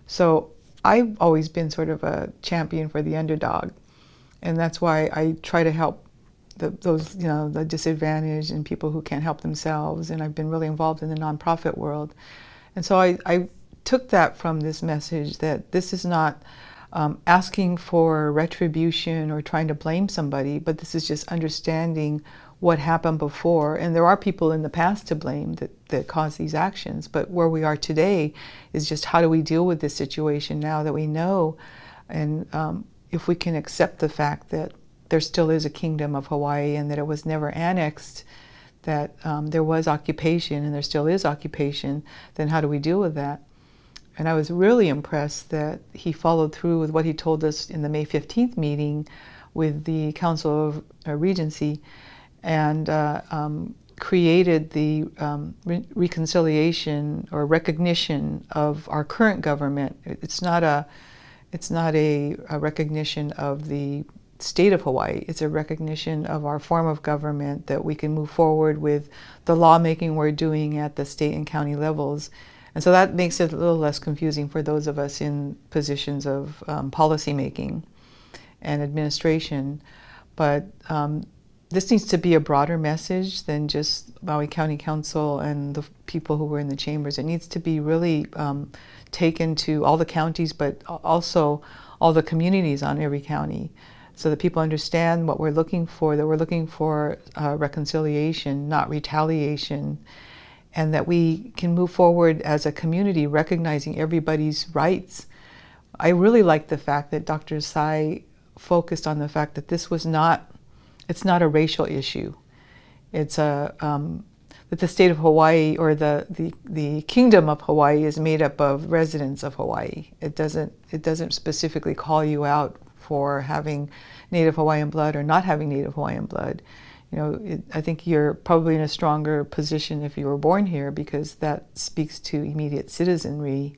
So I've always been sort of a champion for the underdog, and that's why I try to help those, the disadvantaged and people who can't help themselves. And I've been really involved in the nonprofit world. And so I took that from this message that this is not asking for retribution or trying to blame somebody, but this is just understanding what happened before. And there are people in the past to blame that caused these actions. But where we are today is just how do we deal with this situation now that we know, and if we can accept the fact that there still is a kingdom of Hawaii and that it was never annexed, that there was occupation and there still is occupation, then how do we deal with that? And I was really impressed that he followed through with what he told us in the May 15th meeting with the Council of Regency, and created the reconciliation or recognition of our current government. It's not a recognition of the state of Hawaii. It's a recognition of our form of government, that we can move forward with the lawmaking we're doing at the state and county levels. And so that makes it a little less confusing for those of us in positions of policy making and administration. But this needs to be a broader message than just Maui County Council and the people who were in the chambers. It needs to be really taken to all the counties, but also all the communities on every county, so that people understand what we're looking for, that we're looking for reconciliation, not retaliation, and that we can move forward as a community recognizing everybody's rights. I really like the fact that Dr. Sai focused on the fact that this was not, it's not a racial issue. It's that the state of Hawaii, or the kingdom of Hawaii, is made up of residents of Hawaii. It doesn't specifically call you out for having Native Hawaiian blood or not having Native Hawaiian blood. I think you're probably in a stronger position if you were born here, because that speaks to immediate citizenry.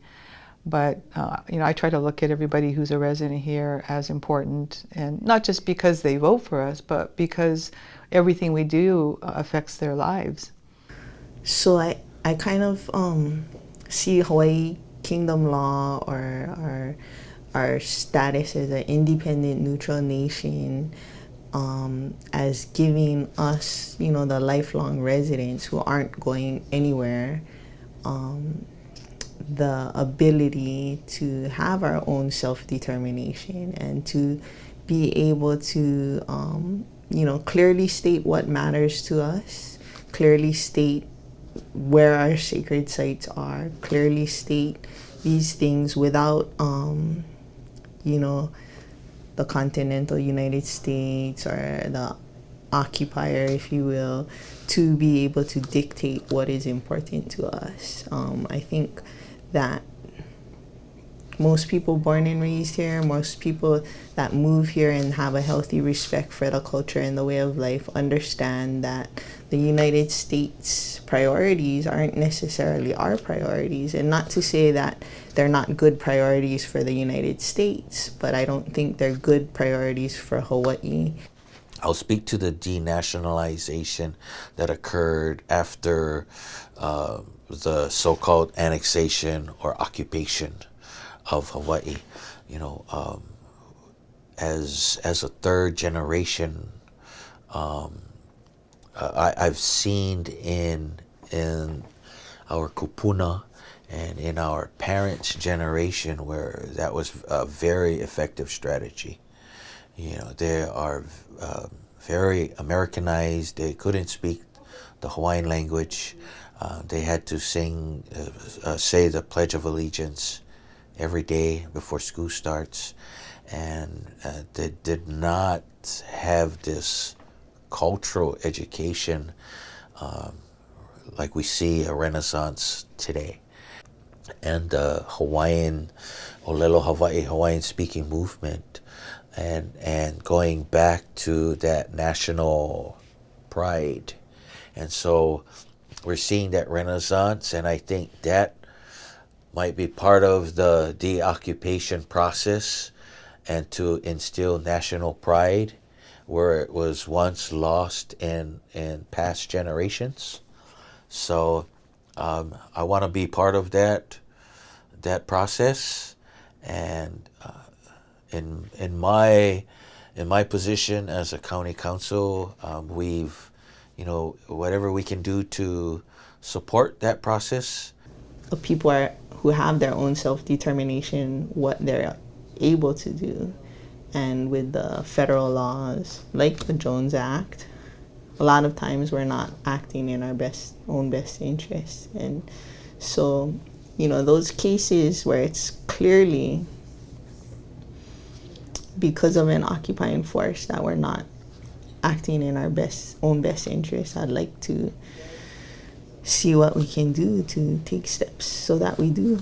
But I try to look at everybody who's a resident here as important, and not just because they vote for us, but because everything we do affects their lives. So I kind of see Hawaii Kingdom Law, or our status as an independent, neutral nation, as giving us, the lifelong residents who aren't going anywhere, the ability to have our own self-determination and to be able to, clearly state what matters to us, clearly state where our sacred sites are, clearly state these things without, the continental United States, or the occupier, if you will, to be able to dictate what is important to us. I think that most people born and raised here, most people that move here and have a healthy respect for the culture and the way of life, understand that the United States priorities aren't necessarily our priorities. And not to say that they're not good priorities for the United States, but I don't think they're good priorities for Hawaii. I'll speak to the denationalization that occurred after the so-called annexation or occupation of Hawaii. As a third generation, I've seen in our kupuna and in our parents' generation where that was a very effective strategy. They are very Americanized. They couldn't speak the Hawaiian language. They had to say the Pledge of Allegiance every day before school starts, and they did not have this cultural education like we see a renaissance today. And the Hawaiian, Olelo Hawaii, Hawaiian speaking movement, and going back to that national pride. And so we're seeing that renaissance, and I think that might be part of the deoccupation process, and to instill national pride where it was once lost in past generations. So I want to be part of that process, And in my position as a county council, we've, whatever we can do to support that process. People who have their own self-determination, what they're able to do. And with the federal laws, like the Jones Act, a lot of times we're not acting in our own best interest. And so, those cases where it's clearly because of an occupying force that we're not acting in our own best interest, I'd like to see what we can do to take steps so that we do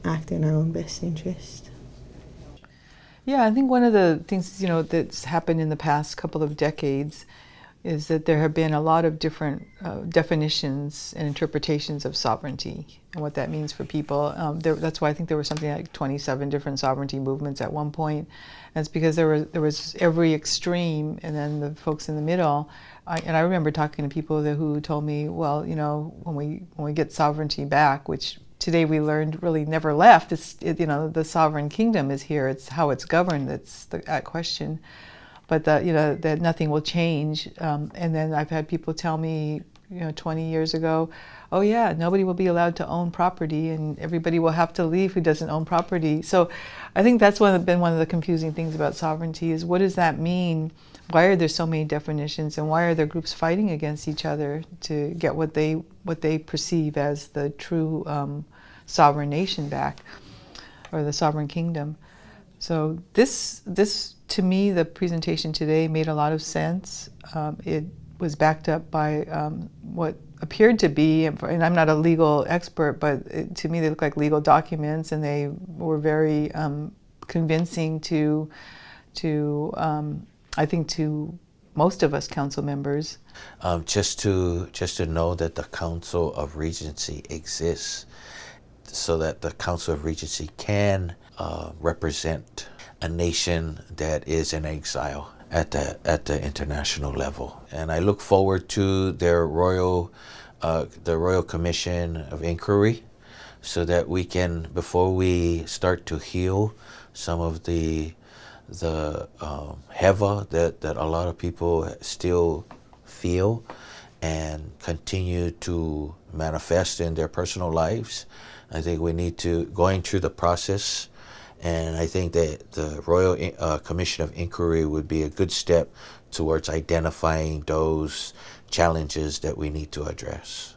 act in our own best interest. Yeah, I think one of the things, that's happened in the past couple of decades is that there have been a lot of different definitions and interpretations of sovereignty and what that means for people. That's why I think there was something like 27 different sovereignty movements at one point. And it's because there was every extreme and then the folks in the middle. And I remember talking to people who told me, well, when we get sovereignty back, which today we learned really never left, the sovereign kingdom is here. It's how it's governed that's at question. But that nothing will change. And then I've had people tell me, 20 years ago, oh yeah, nobody will be allowed to own property, and everybody will have to leave who doesn't own property. So I think that's been one of the confusing things about sovereignty is what does that mean? Why are there so many definitions, and why are there groups fighting against each other to get what they perceive as the true sovereign nation back, or the sovereign kingdom? So this to me, the presentation today made a lot of sense. It was backed up by what appeared to be, and I'm not a legal expert, but to me they look like legal documents, and they were very convincing to I think to most of us council members. Just to know that the Council of Regency exists, so that the Council of Regency can represent a nation that is in exile at the international level. And I look forward to their the Royal Commission of Inquiry, so that we can, before we start to heal some of the heva that a lot of people still feel and continue to manifest in their personal lives, I think we need to going through the process. And I think that the Royal Commission of Inquiry would be a good step towards identifying those challenges that we need to address.